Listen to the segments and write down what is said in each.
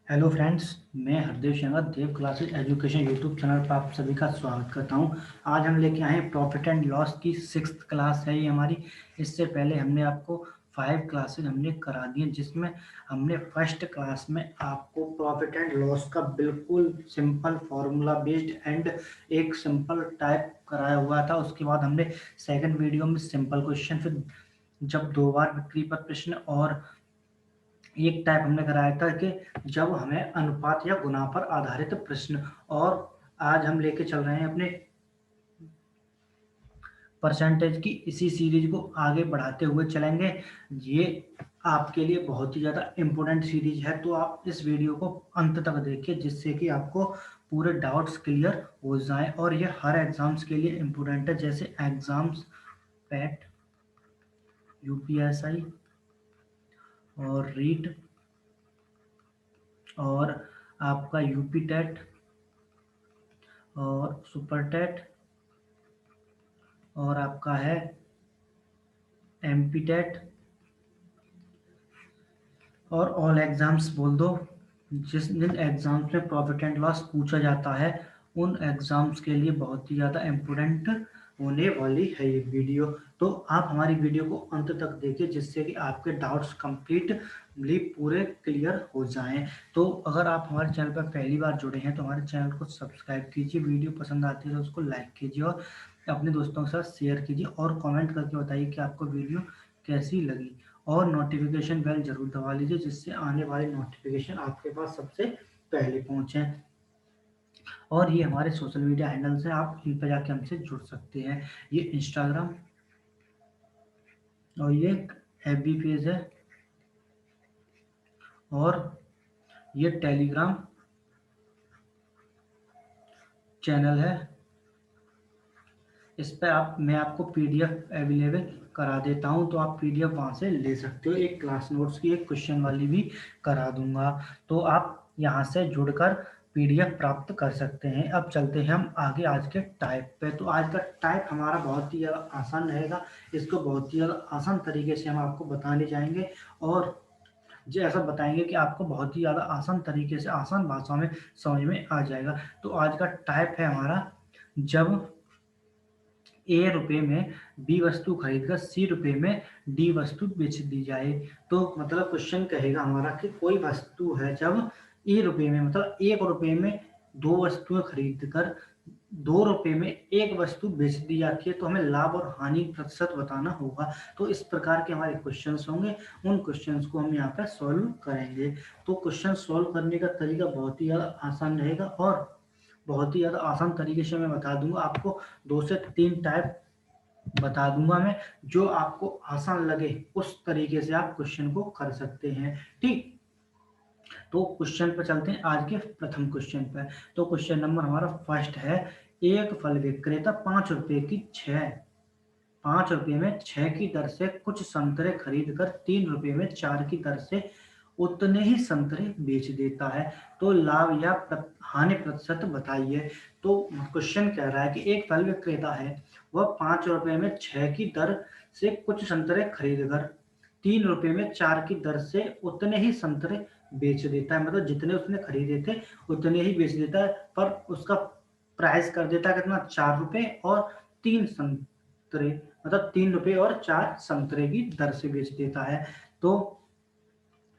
Hello friends, मैं हरदेव शंकर देव classes education YouTube channel पर आप सभी का स्वागत करता हूं। आज हम लेके आए हैं प्रॉफिट एंड लॉस की 6th क्लास है ये हमारी। इससे पहले हमने आपको 5 क्लासेस हमने करा दी हैं, जिसमें हमने फर्स्ट क्लास में आपको प्रॉफिट एंड लॉस का बिल्कुल सिंपल फार्मूला बेस्ड एंड एक सिंपल टाइप कराया हुआ था। उसके बाद हमने सेकंड वीडियो में सिंपल क्वेश्चन, फिर जब 2 बार बिक्री पर प्रश्न और एक टाइप हमने कराया था कि जब हमें अनुपात या गुणा पर आधारित प्रश्न। और आज हम लेके चल रहे हैं अपने परसेंटेज की इसी सीरीज को आगे बढ़ाते हुए चलेंगे। ये आपके लिए बहुत ही ज़्यादा इम्पोर्टेंट सीरीज है, तो आप इस वीडियो को अंत तक देखिए, जिससे कि आपको पूरे डाउट्स क्लियर हो जाएं। और ये हर एग्जाम्स के लिए इम्पोर्टेंट है, जैसे एग्जाम्स पैट, यूपीएसआई और रीट और आपका यूपी टेट और सुपर टेट और आपका है एमपी टेट और ऑल एग्जाम्स बोल दो। जिन एग्जाम्स में प्रॉफिट एंड लॉस पूछा जाता है, उन एग्जाम्स के लिए बहुत ही ज़्यादा इम्पोर्टेंट होने वाली है ये वीडियो। तो आप हमारी वीडियो को अंत तक देखिए, जिससे कि आपके डाउट्स कंप्लीटली पूरे क्लियर हो जाएं। तो अगर आप हमारे चैनल पर पहली बार जुड़े हैं तो हमारे चैनल को सब्सक्राइब कीजिए, वीडियो पसंद आती है तो उसको लाइक कीजिए और अपने दोस्तों के साथ शेयर कीजिए और कमेंट करके बताइए कि आपको वीडियो कैसी लगी। और नोटिफिकेशन बेल जरूर दबा लीजिए, जिससे आने वाली नोटिफिकेशन आपके पास सबसे पहले पहुंचे। और ये हमारे सोशल मीडिया हैंडल्स हैं, आप इन पर जाके हमसे जुड़ सकते हैं। ये इंस्टाग्राम और ये एफबी पेज है और ये टेलीग्राम चैनल है। इस पर मैं आपको पीडीएफ अवेलेबल करा देता हूं, तो आप पीडीएफ वहां से ले सकते हो। एक क्लास नोट्स की एक क्वेश्चन वाली भी करा दूंगा, तो आप यहां से जुड़कर पीडीएफ प्राप्त कर सकते हैं। अब चलते हैं हम आगे आज के टाइप पे। तो आज का टाइप हमारा बहुत ही ज़्यादा आसान रहेगा। इसको बहुत ही ज़्यादा आसान तरीके से हम आपको बताने जाएंगे और जैसा बताएंगे कि आपको बहुत ही ज़्यादा आसान तरीके से आसान भाषा में समझ में आ जाएगा। तो आज का टाइप है हमारा, जब ए रुपए में बी वस्तु खरीदकर सी रुपए में डी वस्तु बेच दी जाए। तो मतलब क्वेश्चन कहेगा हमारा कि कोई वस्तु है, जब ए रुपए में मतलब 1 रुपए में 2 वस्तुएं खरीदकर 2 रुपए में एक वस्तु बेच दी जाती है, तो हमें लाभ और हानि प्रतिशत बताना होगा। तो इस प्रकार के हमारे क्वेश्चंस होंगे, उन क्वेश्चंस को हम यहाँ पर सॉल्व करेंगे। तो क्वेश्चन सॉल्व करने का तरीका बहुत ही ज़्यादा आसान रहेगा और बहुत ही ज़्यादा आसान तरीके से मैं बता दूंगा आपको। 2 से 3 टाइप बता दूंगा मैं, जो आपको आसान लगे उस तरीके से आप क्वेश्चन को कर सकते हैं। ठीक, तो क्वेश्चन पर चलते हैं, आज के प्रथम क्वेश्चन पर। तो क्वेश्चन नंबर हमारा फर्स्ट है, एक फल विक्रेता 5 रुपए में 6 की दर से कुछ संतरे खरीद कर 3 रुपए में 4 की दर से उतने ही संतरे बेच देता है। तो लाभ या हानि प्रतिशत बताइए। तो क्वेश्चन कह रहा है कि एक फल विक्रेता है, वह 5 रुपए में 6 की दर से कुछ संतरे खरीद कर 3 रुपए में 4 की दर से उतने ही संतरे बेच देता है। मतलब जितने उसने खरीदे थे उतने ही बेच देता है, पर उसका प्राइस कर देता है कितना, 4 रुपए और 3 संतरे, मतलब 3 रुपए और 4 संतरे की दर से बेच देता है। तो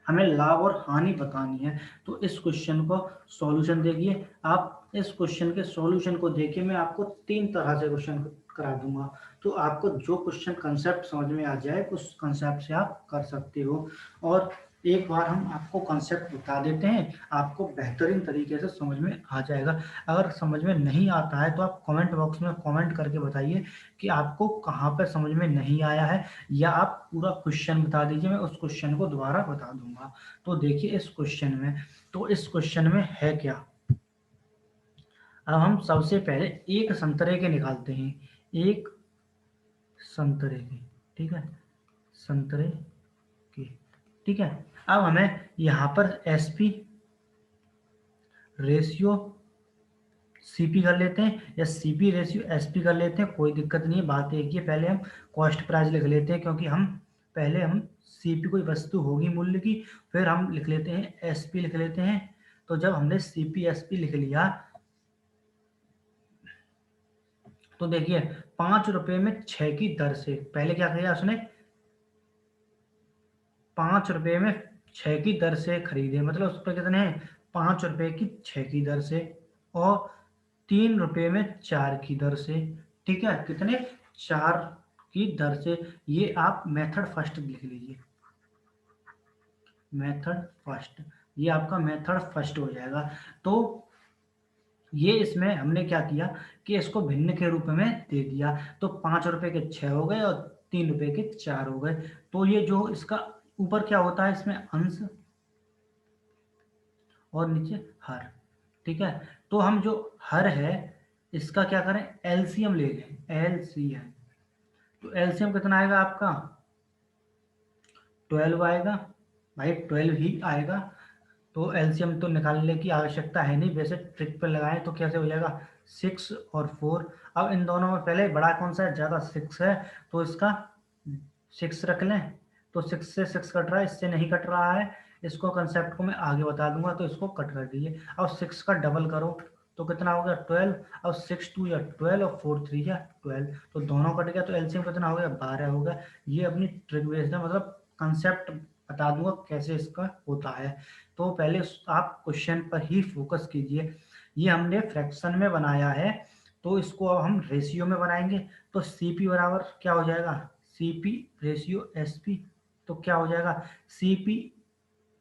हमें लाभ और हानि बतानी है। तो इस क्वेश्चन को सॉल्यूशन देखिए। आप इस क्वेश्चन के सॉल्यूशन को देखिए, मैं आपको 3 तरह से क्वेश्चन करा दूंगा। तो आपको जो क्वेश्चन कंसेप्ट समझ में आ जाए उस कंसेप्ट से आप कर सकते हो। और एक बार हम आपको कंसेप्ट बता देते हैं, आपको बेहतरीन तरीके से समझ में आ जाएगा। अगर समझ में नहीं आता है तो आप कमेंट बॉक्स में कमेंट करके बताइए कि आपको कहाँ पर समझ में नहीं आया है, या आप पूरा क्वेश्चन बता दीजिए, मैं उस क्वेश्चन को दोबारा बता दूंगा। तो देखिए इस क्वेश्चन में, तो इस क्वेश्चन में है क्या। अब हम सबसे पहले एक संतरे के निकालते हैं, एक संतरे के, ठीक है, संतरे के, ठीक है। अब हमें यहाँ पर एसपी रेशियो सीपी कर लेते हैं, या सीपी रेशियो एसपी कर लेते हैं, कोई दिक्कत नहीं है। बात एक ही है, पहले हम कॉस्ट प्राइस लिख लेते हैं, क्योंकि पहले हम सीपी कोई वस्तु होगी मूल्य की, फिर हम लिख लेते हैं एसपी लिख लेते हैं, तो जब हमने CPSP लिख लिया तो देखिए 5 रुपए में 6 की दर से, पहले क्या किया उसने, 5 रुपए में 6 की दर से खरीदे, मतलब उस पर कितने हैं, 5 रुपए की 6 की दर से, और 3 रुपए में 4 की दर से। ठीक है, कितने, 4 की दर से। ये आप मेथड फर्स्ट लिख लीजिए, मेथड फर्स्ट, ये आपका मेथड फर्स्ट हो जाएगा। तो ये इसमें हमने क्या किया कि इसको भिन्न के रूप में दे दिया, तो 5 रुपए के 6 हो गए और 3 रुपए के 4 हो गए। तो ये जो इसका ऊपर क्या होता है, इसमें अंश और नीचे हर। ठीक है, तो हम जो हर है इसका क्या करें, एलसीएम ले लें, एलसीएम। तो एलसीएम कितना आएगा आपका, 12 आएगा, भाई 12 ही आएगा। तो एलसीएम तो निकालने की आवश्यकता है नहीं, वैसे ट्रिक पे लगाएं तो कैसे हो जाएगा, 6 और 4। अब इन दोनों में पहले बड़ा कौन सा है, ज़्यादा 6 है, तो इसका 6 रख लें। तो 6 से 6 कट रहा है, इससे नहीं कट रहा है, इसको कंसेप्ट को मैं आगे बता दूंगा, तो इसको कट कर दीजिए। अब 6 का डबल करो तो कितना हो गया, 12। अब 6 2 या 12 और 4 3 या 12, तो दोनों कट गया, तो एलसीएम कितना हो गया, 12 हो गया। ये अपनी ट्रिक बेस्ड है, मतलब कंसेप्ट बता दूंगा कैसे इसका होता है। तो पहले आप क्वेश्चन पर ही फोकस कीजिए। ये हमने फ्रैक्शन में बनाया है, तो इसको अब हम रेशियो में बनाएंगे। तो सीपी बराबर क्या हो जाएगा, सीपी रेशियो एसपी। तो क्या हो जाएगा, सीपी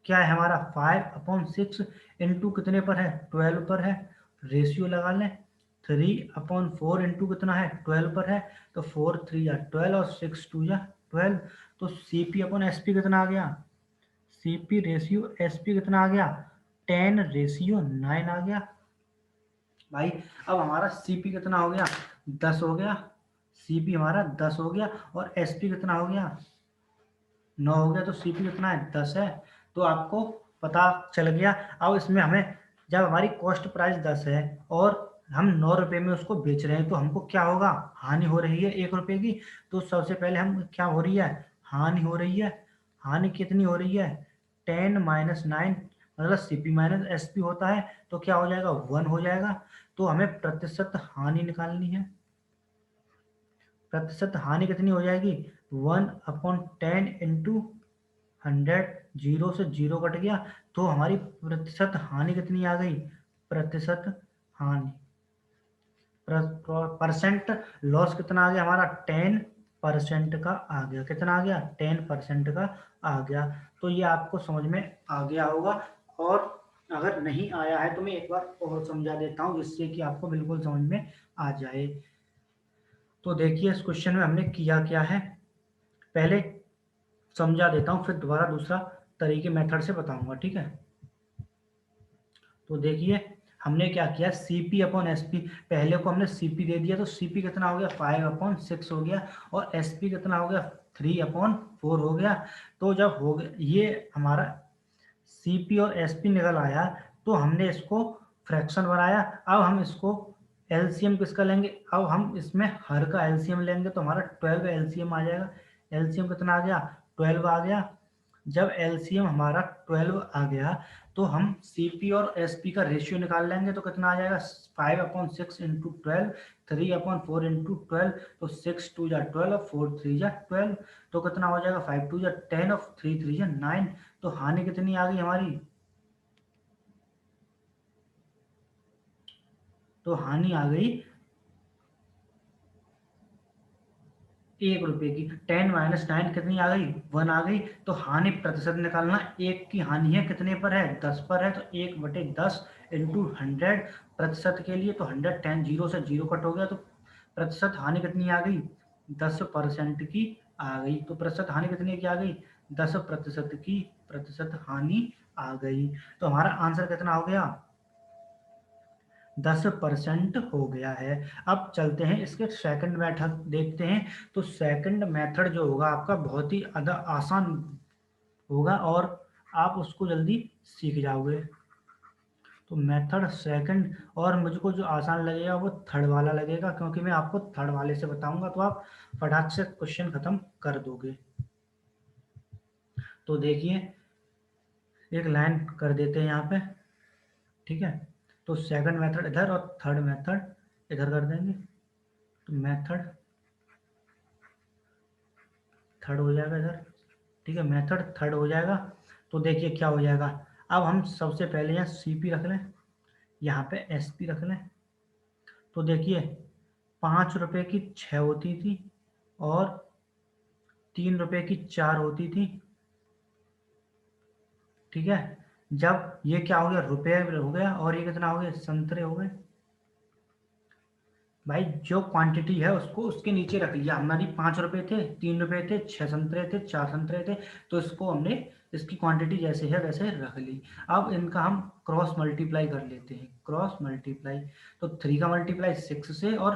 क्या है हमारा, 5/6 इंटू कितने पर है, 12 पर है, रेशियो लगा लें, 3/4 इंटू कितना है, 12 पर है, तो 4 3 या 12 और 6 2 या 12। तो सीपी अपॉन एसपी कितना आ गया, सीपी रेशियो एसपी कितना आ गया, 10:9 आ गया। भाई अब हमारा सीपी कितना हो गया, 10 हो गया, सीपी हमारा 10 हो गया, और एसपी कितना हो गया, 9 हो गया। तो सीपी कितना है, 10 है। तो आपको पता चल गया। अब इसमें हमें, जब हमारी कॉस्ट प्राइस 10 है और हम 9 रुपए में उसको बेच रहे हैं, तो हमको क्या होगा, हानि हो रही है 1 रुपए की। तो सबसे पहले हम क्या हो रही है, हानि हो रही है। हानि कितनी हो रही है, 10-9, मतलब सीपी माइनस एसपी होता है, तो क्या हो जाएगा, 1 हो जाएगा। तो हमें प्रतिशत हानि निकालनी है। प्रतिशत हानि कितनी हो जाएगी, 1/10 इंटू 100, जीरो से जीरो कट गया, तो हमारी प्रतिशत हानि कितनी आ गई, प्रतिशत हानि, परसेंट लॉस कितना आ गया हमारा, 10% का आ गया। कितना आ गया, 10% का आ गया। तो ये आपको समझ में आ गया होगा, और अगर नहीं आया है तो मैं एक बार और समझा देता हूँ, जिससे कि आपको बिल्कुल समझ में आ जाए। तो देखिए इस क्वेश्चन में हमने किया क्या है, पहले समझा देता हूँ, फिर दोबारा दूसरा तरीके मेथड से बताऊंगा, ठीक है। तो देखिए हमने क्या किया, सीपी अपॉन एसपी, पहले को हमने सीपी दे दिया, तो सीपी कितना हो गया, 5/6 हो गया, और एसपी कितना हो गया, 3/4 हो गया। तो जब हो गया ये हमारा सीपी और एसपी निकल आया, तो हमने इसको फ्रैक्शन बनाया। अब हम इसको एलसीएम किसका लेंगे, अब हम इसमें हर का एलसीएम लेंगे, तो हमारा 12 एलसीएम आ जाएगा। एलसीएम कितना आ गया, 12 आ गया। जब एलसीएम हमारा 12 आ गया, तो हम सीपी और एसपी का रेशियो निकाल लेंगे, तो कितना आ जाएगा, 5/6 इंटू 12, 3/4 इंटू 12, तो 6 2 या 12 और 4 3 या 12, तो कितना हो जाएगा, 5 2 या 10 और 3 3 या 9। तो हानि कितनी आ गई हमारी, तो हानि आ गई 1 रुपए की। 10-9 कितनी आ गई, 1 आ गई। तो हानि प्रतिशत निकालना, एक की हानि है कितने पर है, 10 पर है, तो 1/10 इंटू 100 प्रतिशत के लिए, तो 100, 10 जीरो से जीरो कट हो गया, तो प्रतिशत हानि कितनी आ गई, 10% की आ गई। तो प्रतिशत हानि कितनी की आ गई, 10% की प्रतिशत हानि आ गई। तो हमारा आंसर कितना हो गया, 10% हो गया है। अब चलते हैं इसके सेकंड मेथड देखते हैं। तो सेकंड मेथड जो होगा आपका बहुत ही आसान होगा, और आप उसको जल्दी सीख जाओगे। तो मेथड सेकंड, और मुझको जो आसान लगेगा वो थर्ड वाला लगेगा, क्योंकि मैं आपको थर्ड वाले से बताऊंगा, तो आप फटाक से क्वेश्चन खत्म कर दोगे। तो देखिए एक लाइन कर देते हैं यहाँ पे, ठीक है। तो सेकंड मेथड इधर और थर्ड मेथड इधर कर देंगे, तो मेथड थर्ड हो जाएगा इधर। ठीक है, मेथड थर्ड हो जाएगा। तो देखिए क्या हो जाएगा। अब हम सबसे पहले यहाँ CP रख लें, यहाँ पे SP रख लें। तो देखिए 5 रुपए की 6 होती थी और 3 रुपए की 4 होती थी। ठीक है, जब ये क्या हो गया, रुपये हो गया, और ये कितना हो गया, संतरे हो गए। भाई जो क्वांटिटी है उसको उसके नीचे रख लिया। हमारी 5 रुपए थे, 3 रुपए थे, 6 संतरे थे, 4 संतरे थे, तो इसको हमने इसकी क्वांटिटी जैसे है वैसे रख ली। अब इनका हम क्रॉस मल्टीप्लाई कर लेते हैं, क्रॉस मल्टीप्लाई। तो 3 का मल्टीप्लाई 6 से और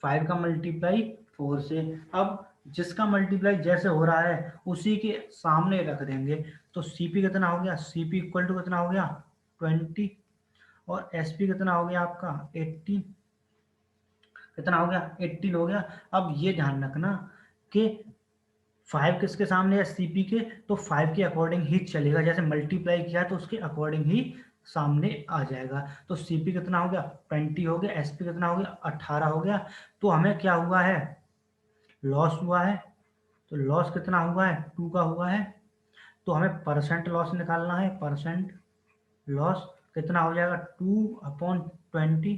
5 का मल्टीप्लाई 4 से। अब जिसका मल्टीप्लाई जैसे हो रहा है उसी के सामने रख देंगे। तो CP कितना हो गया, CP इक्वल टू कितना हो गया, 20, और SP कितना हो गया आपका 18। कितना हो गया, 18 हो गया। अब ये ध्यान रखना कि 5 किसके सामने है, CP के, तो 5 के अकॉर्डिंग ही चलेगा। जैसे मल्टीप्लाई किया तो उसके अकॉर्डिंग ही सामने आ जाएगा। तो CP कितना हो गया, 20 हो गया, SP कितना हो गया, 18 हो गया। तो हमें क्या हुआ है, लॉस हुआ है। तो लॉस कितना हुआ है, 2 का हुआ है। तो हमें परसेंट लॉस निकालना है। परसेंट लॉस कितना हो जाएगा, 2/20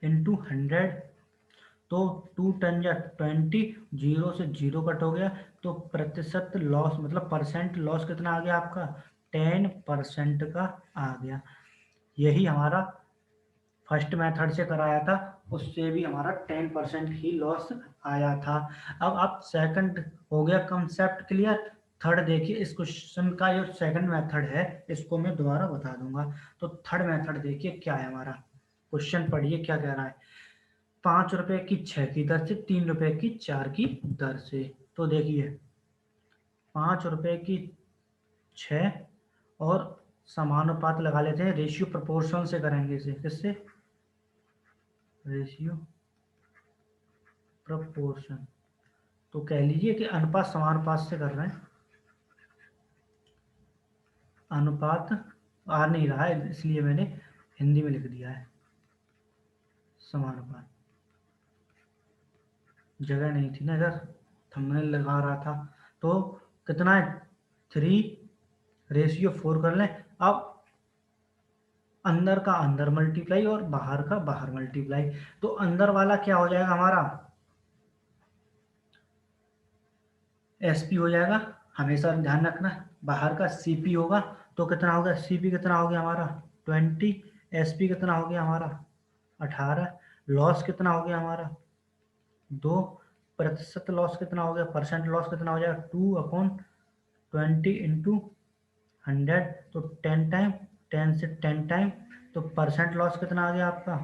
इंटू 100। तो 2 10 या 20, 0 से 0 कट हो गया। तो प्रतिशत लॉस मतलब परसेंट लॉस कितना आ गया आपका, 10% का आ गया। यही हमारा फर्स्ट मेथड से कराया था, उससे भी हमारा 10% ही लॉस आया था। अब आप सेकंड हो गया कंसेप्ट क्लियर। थर्ड देखिए, इस क्वेश्चन का जो सेकंड मेथड है इसको मैं दोबारा बता दूंगा। तो थर्ड मेथड देखिए क्या है हमारा, क्वेश्चन पढ़िए क्या कह रहा है। 5 रुपए की 6 की दर से, 3 रुपए की 4 की दर से। तो देखिए 5 रुपए की 6 और समानुपात लगा लेते हैं, रेशियो प्रोपोर्शन से करेंगे इसे, किससे, रेशियो प्रोपोर्शन। तो कह लीजिए कि अनुपात समानुपात से कर रहे हैं। अनुपात आ नहीं रहा है इसलिए मैंने हिंदी में लिख दिया है, समानुपात। जगह नहीं थी ना इधर, थंबनेल लगा रहा था। तो कितना है, 3/4 कर लें। अब अंदर का अंदर मल्टीप्लाई और बाहर का बाहर मल्टीप्लाई। तो अंदर वाला क्या हो जाएगा हमारा, SP हो जाएगा, हमेशा ध्यान रखना। बाहर का CP होगा। तो कितना होगा, CP कितना हो गया हमारा 20, SP कितना हो गया हमारा 18। लॉस कितना हो गया हमारा 2। प्रतिशत लॉस कितना हो गया, परसेंट लॉस कितना हो जाएगा, 2/20 इंटू 100। तो 10 टाइम, 10 से 10 टाइम। तो परसेंट लॉस कितना आ गया आपका,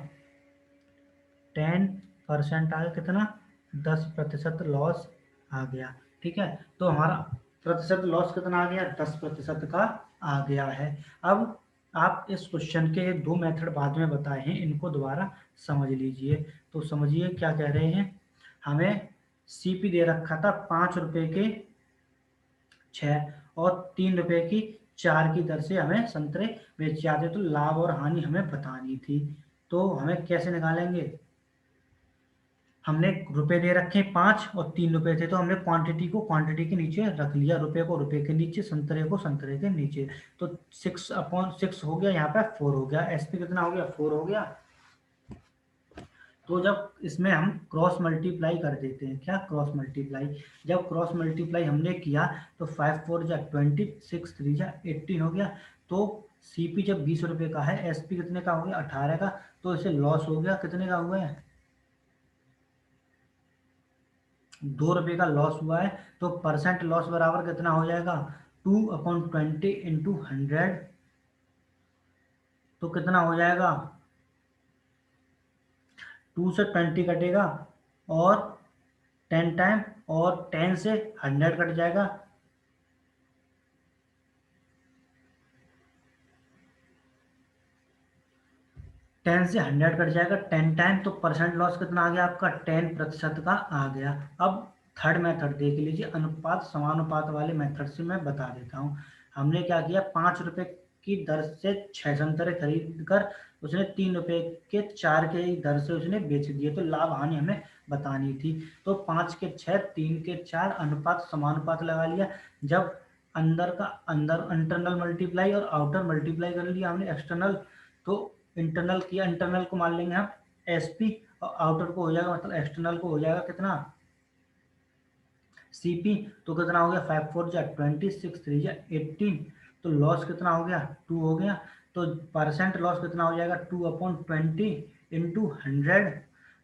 10% आ गया, कितना, 10% लॉस आ गया। ठीक है, तो हमारा प्रतिशत लॉस कितना आ गया, 10% का आ गया है। अब आप इस क्वेश्चन के 2 मेथड बाद में बताए हैं, इनको दोबारा समझ लीजिए। तो समझिए क्या कह रहे हैं। हमें CP दे रखा था 5 रुपए के 6 और 3 रुपए की 4 की दर से हमें संतरे बेचे जाते, तो लाभ और हानि हमें बतानी थी। तो हमें कैसे निकालेंगे, हमने रुपए दे रखे 5 और 3 रुपए थे, तो हमने क्वांटिटी को क्वांटिटी के नीचे रख लिया, रुपए को रुपए के नीचे, संतरे को संतरे के नीचे। तो 6/6 हो गया, यहाँ पे 4 हो गया, SP कितना हो गया, 4 हो गया। तो जब इसमें हम क्रॉस मल्टीप्लाई कर देते हैं, क्या क्रॉस मल्टीप्लाई, जब क्रॉस मल्टीप्लाई हमने किया तो 5 4 जा 20, 6 3 जा 18 हो गया। तो CP जब 20 रुपए का है, SP कितने का हो गया, 18 का। तो इसे लॉस हो गया, कितने का हुआ है, 2 रुपए का लॉस हुआ है। तो परसेंट लॉस बराबर कितना हो जाएगा, 2/20 इंटू 100। तो कितना हो जाएगा, 2 से 20 कटेगा और 10 टाइम, और 10 से 100 कट जाएगा। 10 से 100 कट जाएगा 10 टाइम। तो परसेंट लॉस कितना आ गया आपका, 10% का आ गया। अब थर्ड मेथड देख लीजिए, अनुपात समानुपात वाले मेथड से मैं बता देता हूँ। हमने क्या किया, 5 रुपए की दर से 6 संतरे खरीद कर उसने 3 रुपए के 4 के दर से उसने बेच दिए, तो लाभ हानि हमें बतानी थी। तो 5 के 6, 3 के 4, अनुपात समानुपात लगा लिया। जब अंदर का अंदर इंटरनल मल्टीप्लाई और आउटर मल्टीप्लाई कर लिया हमने एक्सटर्नल, तो इंटरनल किया, इंटरनल को मान लेंगे हम एसपी और आउटर को हो जाएगा, मतलब एक्सटर्नल को हो जाएगा कितना, सीपी। तो कितना हो गया, 5 4 जा 20, 6 3 जा 18। तो लॉस कितना हो गया, 2 हो गया। तो परसेंट लॉस कितना हो जाएगा, 2/20 इंटू 100।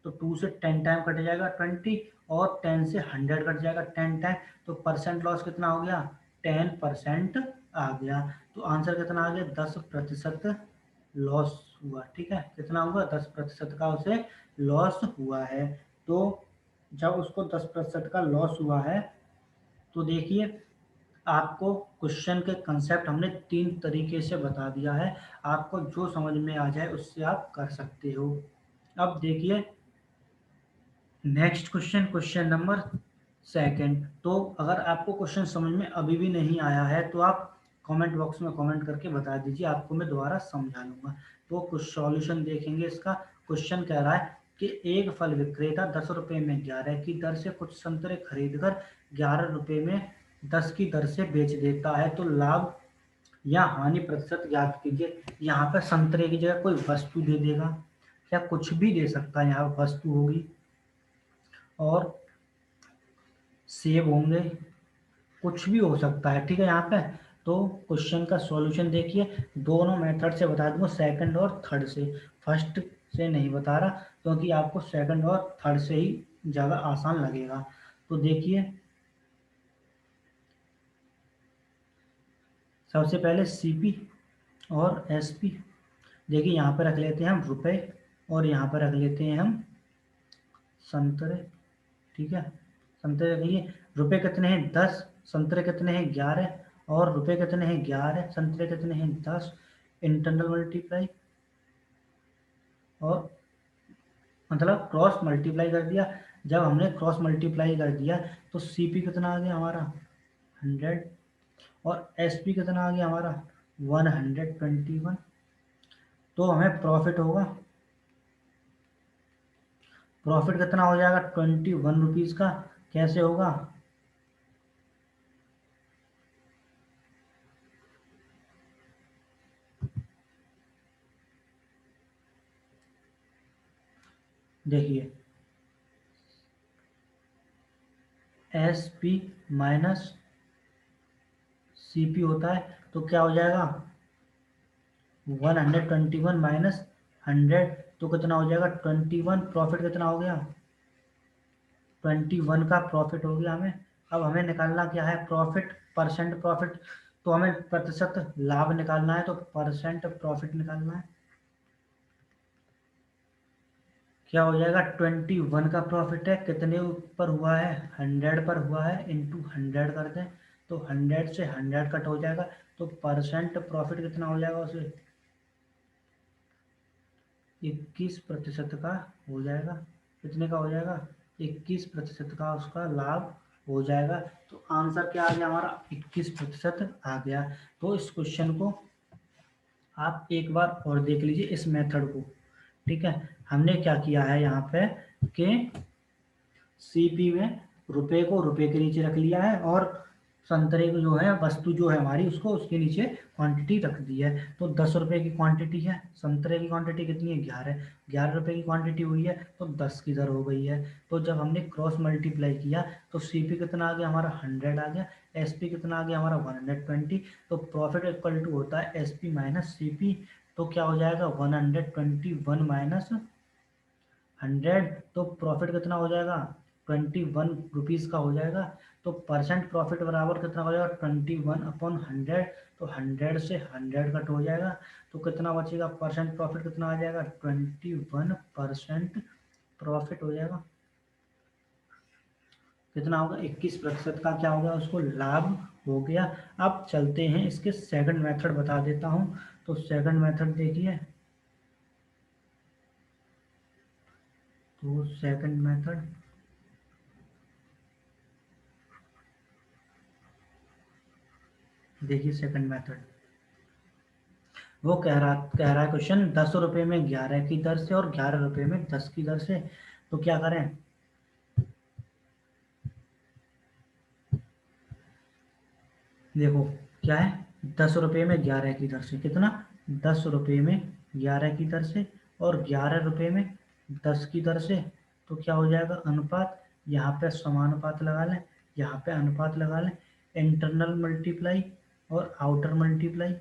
तो 2 से 10 टाइम कट जाएगा 20, और 10 से 100 कट जाएगा 10 टाइम। तो परसेंट लॉस कितना हो गया, 10% आ गया। तो आंसर कितना आ गया, 10% लॉस हुआ। ठीक है, कितना हुआ, 10% का उसे लॉस हुआ है। तो जब उसको 10% का लॉस हुआ है, तो देखिए आपको क्वेश्चन के कंसेप्ट हमने 3 तरीके से बता दिया है। आपको जो समझ में आ जाए उससे आप कर सकते हो। अब देखिए next question, question number second. तो अगर आपको क्वेश्चन समझ में अभी भी नहीं आया है तो आप कमेंट बॉक्स में कमेंट करके बता दीजिए, आपको मैं दोबारा समझा लूंगा। तो कुछ सॉल्यूशन देखेंगे इसका। क्वेश्चन कह रहा है कि एक फल विक्रेता 10 रुपए में 11 की दर से कुछ संतरे खरीद कर 11 रुपए में 10 की दर से बेच देता है, तो लाभ या हानि प्रतिशत ज्ञात कीजिए। यहाँ पर संतरे की जगह कोई वस्तु दे देगा, या कुछ भी दे सकता है, यहाँ वस्तु होगी और सेब होंगे, कुछ भी हो सकता है। ठीक है, यहाँ पे तो क्वेश्चन का सॉल्यूशन देखिए, दोनों मेथड से बता दूंगा, सेकंड और थर्ड से। फर्स्ट से नहीं बता रहा क्योंकि आपको सेकंड और थर्ड से ही ज़्यादा आसान लगेगा। तो देखिए सबसे पहले सीपी और एसपी। देखिए यहाँ पर रख लेते हैं हम रुपए, और यहाँ पर रख लेते हैं हम संतरे। ठीक है, संतरे रखिए, रुपए कितने हैं 10, संतरे कितने हैं 11, और रुपए कितने हैं 11, संतरे कितने हैं 10। इंटरनल मल्टीप्लाई और मतलब क्रॉस मल्टीप्लाई कर दिया। जब हमने क्रॉस मल्टीप्लाई कर दिया तो सीपी कितना आ गया हमारा 100, और एसपी कितना आ गया हमारा 121। तो हमें प्रॉफिट होगा, प्रॉफिट कितना हो जाएगा 21 रुपीज़ का। कैसे होगा, देखिए S P minus C P होता है, तो क्या हो जाएगा 121 माइनस 100, तो कितना हो जाएगा 21। प्रॉफिट कितना हो गया 21 का प्रॉफिट हो गया हमें। अब हमें निकालना क्या है, प्रॉफिट, परसेंट प्रॉफिट। तो हमें प्रतिशत लाभ निकालना है, तो परसेंट प्रॉफिट निकालना है। क्या हो जाएगा 21 का प्रॉफिट है, कितने ऊपर हुआ है 100 पर हुआ है, इंटू 100 कर दें, तो 100 से 100 कट हो जाएगा। तो परसेंट प्रॉफिट कितना हो जाएगा उसे 21% का हो जाएगा। कितने का हो जाएगा 21% का उसका लाभ हो जाएगा। तो आंसर क्या आ गया हमारा 21% आ गया। तो इस क्वेश्चन को आप एक बार और देख लीजिए, इस मेथड को। ठीक है, हमने क्या किया है यहाँ पे कि सीपी में रुपए को रुपए के नीचे रख लिया है, और संतरे को जो है वस्तु जो है हमारी उसको उसके नीचे क्वांटिटी रख दी है। तो 10 रुपए की क्वांटिटी है, संतरे की क्वांटिटी कितनी है 11, 11 रुपए की क्वांटिटी हुई है, तो 10 की दर हो गई है। तो जब हमने क्रॉस मल्टीप्लाई किया तो सीपी कितना आ गया हमारा 100 आ गया, एसपी कितना आ गया हमारा 120। तो प्रॉफिट इक्वल टू होता है एसपी माइनस सीपी। तो क्या हो जाएगा 121 माइनस 100, तो प्रॉफिट कितना हो जाएगा 21 रुपीज़ का हो जाएगा। तो परसेंट प्रॉफिट बराबर कितना हो जाएगा 21/100। तो 100 से 100 कट हो जाएगा, तो कितना बचेगा, परसेंट प्रॉफिट कितना आ जाएगा 21% प्रॉफिट हो जाएगा। कितना होगा 21% का क्या होगा उसको लाभ हो गया। अब चलते हैं इसके सेकंड मेथड बता देता हूँ। तो सेकंड मेथड देखिए, तो सेकंड मेथड देखिए सेकंड मेथड, वो कह रहा है क्वेश्चन 10 रुपये में 11 की दर से और 11 रुपये में 10 की दर से। तो क्या करें, देखो क्या है, 10 रुपये में 11 की दर से कितना, 10 रुपये में 11 की दर से और 11 रुपये में 10 की दर से। तो क्या हो जाएगा अनुपात, यहाँ पे समानुपात लगा लें, यहाँ पे अनुपात लगा लें, इंटरनल मल्टीप्लाई और आउटर मल्टीप्लाई।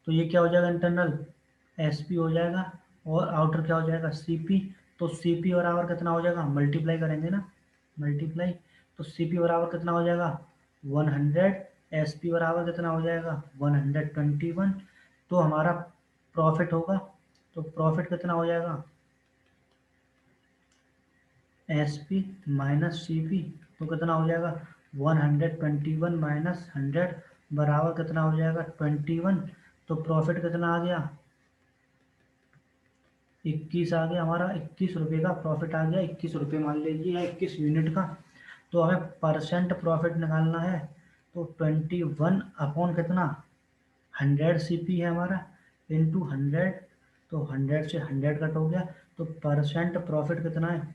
तो ये क्या हो जाएगा, इंटरनल एस पी हो जाएगा और आउटर क्या हो जाएगा सी पी। तो सी पी बराबर कितना हो जाएगा, मल्टीप्लाई करेंगे ना, मल्टीप्लाई। तो सी पी बराबर कितना हो जाएगा 100, एस पी बराबर कितना हो जाएगा 121। तो हमारा प्रॉफिट होगा, तो प्रॉफिट कितना हो जाएगा S P minus C P. तो कितना हो जाएगा 121 माइनस 100 बराबर कितना हो जाएगा 21। तो प्रॉफिट कितना आ गया 21 आ गया हमारा, 21 रुपये का प्रॉफिट आ गया, 21 रुपये मान लीजिए या 21 यूनिट का। तो हमें परसेंट प्रॉफिट निकालना है। तो 21 अपॉन कितना 100 CP है हमारा, इंटू 100। तो 100 से 100 कट हो गया। तो परसेंट प्रॉफिट कितना है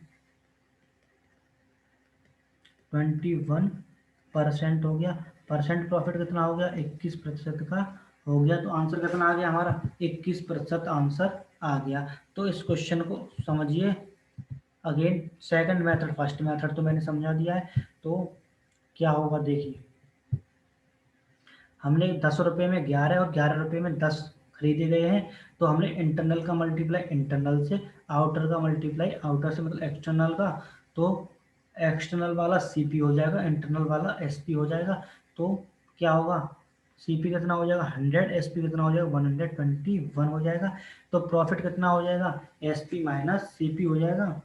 21% हो गया। परसेंट प्रॉफिट कितना हो गया 21% का हो गया। तो आंसर कितना आ गया हमारा 21% आंसर आ गया। तो इस क्वेश्चन को समझिए again, second method, first method तो मैंने समझा दिया है। तो क्या होगा देखिए, हमने 10 रुपये में 11 और 11 रुपये में 10 खरीदे गए हैं। तो हमने इंटरनल का मल्टीप्लाई इंटरनल से, आउटर का मल्टीप्लाई आउटर से मतलब एक्सटर्नल का। तो एक्सटर्नल वाला सीपी हो जाएगा, इंटरनल वाला एसपी हो जाएगा। तो क्या होगा, सीपी कितना हो जाएगा 100, एसपी कितना हो जाएगा 121 हो जाएगा। तो प्रॉफिट कितना हो जाएगा एसपी माइनस सीपी हो जाएगा।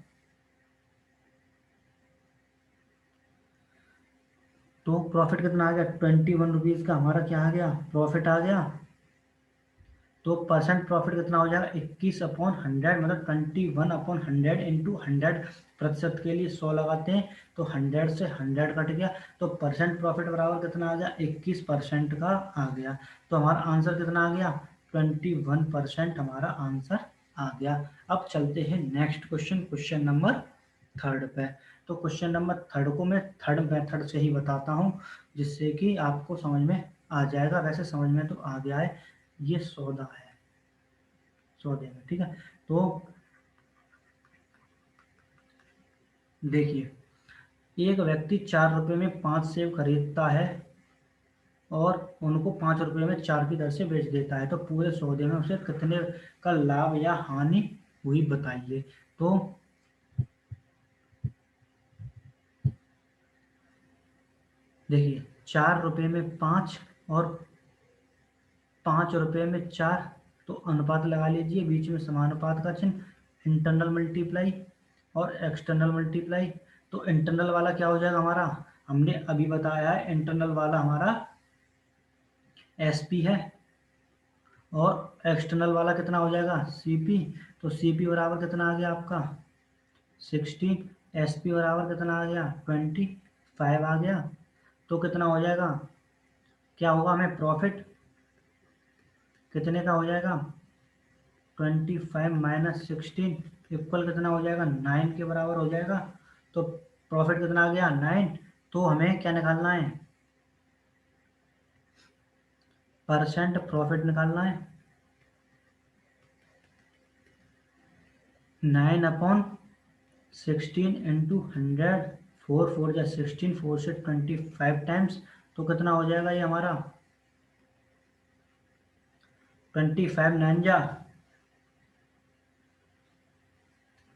तो प्रॉफिट कितना आ गया 21 रुपीज़ का हमारा क्या आ गया प्रॉफिट आ गया। तो परसेंट प्रॉफिट कितना हो जाएगा 21/100 मतलब 21/100 इंटू 100। प्रतिशत के लिए 100 लगाते हैं, तो 100 से 100 कट गया। तो परसेंट प्रॉफिट बराबर कितना आ गया 21% का आ गया। तो हमारा आंसर कितना आ गया 21% हमारा आंसर आ गया। अब चलते हैं next question, question number third पे। तो क्वेश्चन नंबर थर्ड को मैं थर्ड मेथड से ही बताता हूँ, जिससे कि आपको समझ में आ जाएगा। वैसे समझ में तो आ गया है, ये सौदा है, सौदे में, ठीक है। तो देखिए, एक व्यक्ति 4 रुपये में 5 सेब खरीदता है और उनको 5 रुपये में 4 की दर से बेच देता है। तो पूरे सौदे में उसे कितने का लाभ या हानि हुई बताइए। तो देखिए, 4 रुपये में 5 और 5 रुपये में 4। तो अनुपात लगा लीजिए, बीच में समानुपात का चिन्ह, इंटरनल मल्टीप्लाई और एक्सटर्नल मल्टीप्लाई। तो इंटरनल वाला क्या हो जाएगा हमारा, हमने अभी बताया है, इंटरनल वाला हमारा एस पी है और एक्सटर्नल वाला कितना हो जाएगा सी पी। तो सी पी बराबर कितना आ गया आपका 16, एस पी बराबर कितना आ गया 25 आ गया। तो कितना हो जाएगा, क्या होगा, हमें प्रॉफिट कितने का हो जाएगा 25 माइनस 16 इक्वल कितना हो जाएगा 9 के बराबर हो जाएगा। तो प्रॉफिट कितना आ गया 9। तो हमें क्या निकालना है, परसेंट प्रॉफिट निकालना है। 9/16 इंटू 100, 4 4 या 16, 4 से 25 टाइम्स। तो कितना हो जाएगा ये हमारा 25 9 जा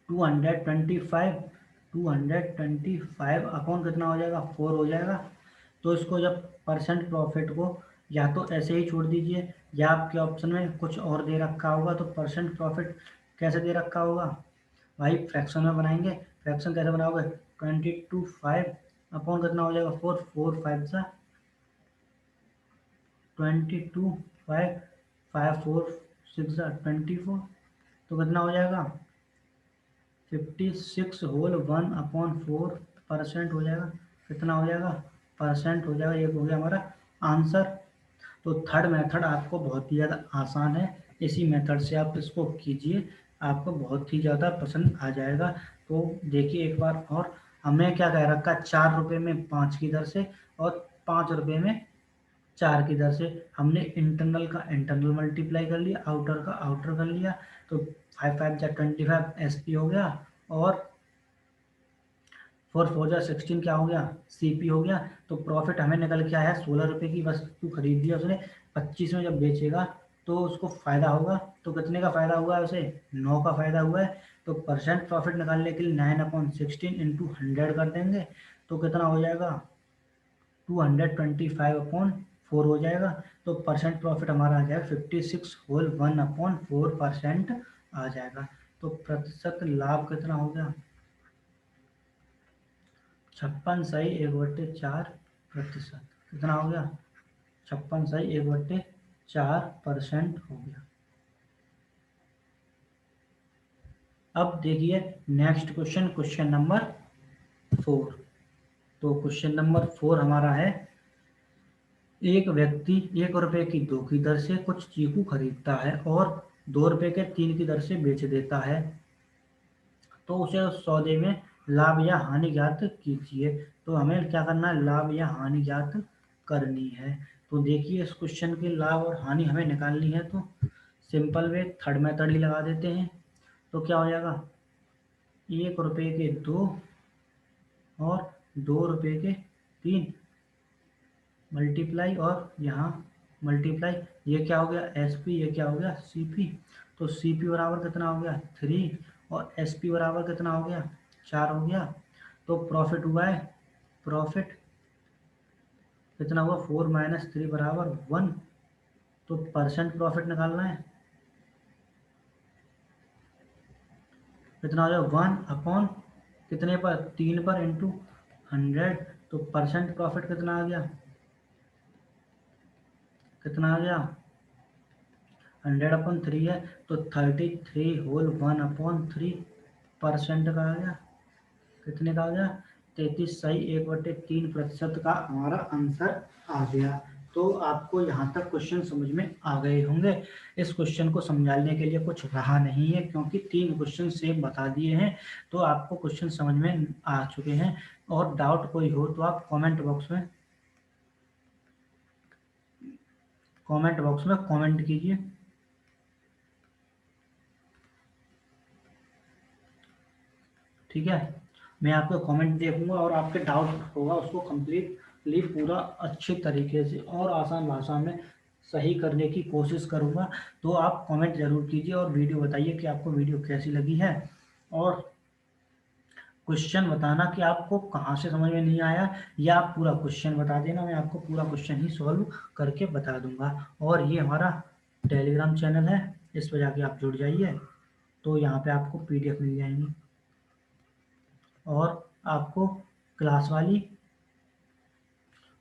225, 225 अपॉन कितना हो जाएगा 4 हो जाएगा। तो इसको जब परसेंट प्रॉफिट को या तो ऐसे ही छोड़ दीजिए, या आपके ऑप्शन में कुछ और दे रखा होगा। तो परसेंट प्रॉफिट कैसे दे रखा होगा भाई, फ्रैक्शन में बनाएंगे। फ्रैक्शन कैसे बनाओगे 22 5 अपॉन कितना हो जाएगा 4, 4 5 सा 22 5, 5 4 6 सा 24। तो कितना हो जाएगा 56 होल 1/4 परसेंट हो जाएगा। कितना हो जाएगा परसेंट हो जाएगा, ये हो गया हमारा आंसर। तो थर्ड मेथड आपको बहुत ही ज़्यादा आसान है, इसी मेथड से आप इसको कीजिए, आपको बहुत ही ज़्यादा पसंद आ जाएगा। तो देखिए एक बार और, हमने क्या कह रखा, 4 रुपये में 5 की दर से और 5 रुपये में 4 की दर से। हमने इंटरनल का इंटरनल मल्टीप्लाई कर लिया, आउटर का आउटर कर लिया, तो 5 5 जा 25 एसपी हो गया, और 4 4 जा 16 क्या हो गया, सीपी हो गया। तो प्रॉफिट हमें निकल के आया 16 रुपये की वस्तु खरीद लिया उसने, 25 में जब बेचेगा तो उसको फायदा होगा। तो कितने का फायदा हुआ है उसे, 9 का फायदा हुआ है। तो परसेंट प्रॉफिट निकालने के लिए 9/16 इंटू 100 कर देंगे, तो कितना हो जाएगा, 225/4 हो जाएगा। तो परसेंट प्रॉफिट हमारा आ जाएगा 56/1/4% आ जाएगा। तो प्रतिशत लाभ कितना हो गया, 56.1/4%। कितना हो गया, 56.1/4% हो गया। अब देखिए नेक्स्ट क्वेश्चन, क्वेश्चन नंबर 4। तो क्वेश्चन नंबर 4 हमारा है, एक व्यक्ति 1 रुपये की 2 की दर से कुछ चीकू खरीदता है और 2 रुपये के 3 की दर से बेच देता है, तो उसे उस सौदे में लाभ या हानि ज्ञात कीजिए। तो हमें क्या करना है, लाभ या हानि ज्ञात करनी है। तो देखिए इस क्वेश्चन के लाभ और हानि हमें निकालनी है, तो सिंपल वे थर्ड मेथड ही लगा देते हैं। तो क्या हो जाएगा, 1 रुपये के 2 और 2 रुपये के 3 मल्टीप्लाई, और यहाँ मल्टीप्लाई, ये क्या हो गया एसपी, ये क्या हो गया सीपी। तो सीपी बराबर कितना हो गया 3, और एसपी बराबर कितना हो गया 4 हो गया। तो प्रॉफिट हुआ है, प्रॉफिट कितना हुआ, 4 - 3 बराबर 1। तो परसेंट प्रॉफिट निकालना है, कितना हो जाएगा 1/, कितने पर, 3 पर इंटू 100। तो परसेंट प्रॉफिट कितना आ गया, कितना आ गया, 100/3 है, तो 33/1/3% का आ गया। कितने का आ गया, 33.1/3% का हमारा आंसर आ गया। तो आपको यहाँ तक क्वेश्चन समझ में आ गए होंगे। इस क्वेश्चन को समझाने के लिए कुछ रहा नहीं है, क्योंकि 3 क्वेश्चन सेम बता दिए हैं, तो आपको क्वेश्चन समझ में आ चुके हैं। और डाउट कोई हो तो आप कमेंट बॉक्स में कमेंट कीजिए। ठीक है, मैं आपका कमेंट देखूंगा और आपके डाउट होगा उसको कंप्लीटली पूरा अच्छे तरीके से और आसान भाषा में सही करने की कोशिश करूंगा। तो आप कमेंट ज़रूर कीजिए और वीडियो बताइए कि आपको वीडियो कैसी लगी है, और क्वेश्चन बताना कि आपको कहाँ से समझ में नहीं आया, या आप पूरा क्वेश्चन बता देना, मैं आपको पूरा क्वेश्चन ही सॉल्व करके बता दूंगा। और ये हमारा टेलीग्राम चैनल है, इस पर जाके आप जुड़ जाइए, तो यहाँ पे आपको PDF मिल जाएंगी, और आपको क्लास वाली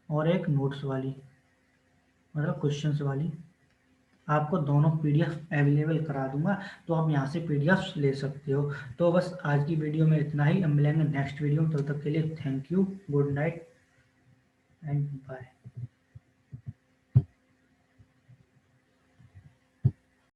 और एक नोट्स वाली, मतलब क्वेश्चंस वाली, आपको दोनों PDF अवेलेबल करा दूंगा, तो आप यहाँ से PDF ले सकते हो। तो बस आज की वीडियो में इतना ही, हम मिलेंगे नेक्स्ट वीडियो में, तब तक के लिए thank you, good night and bye.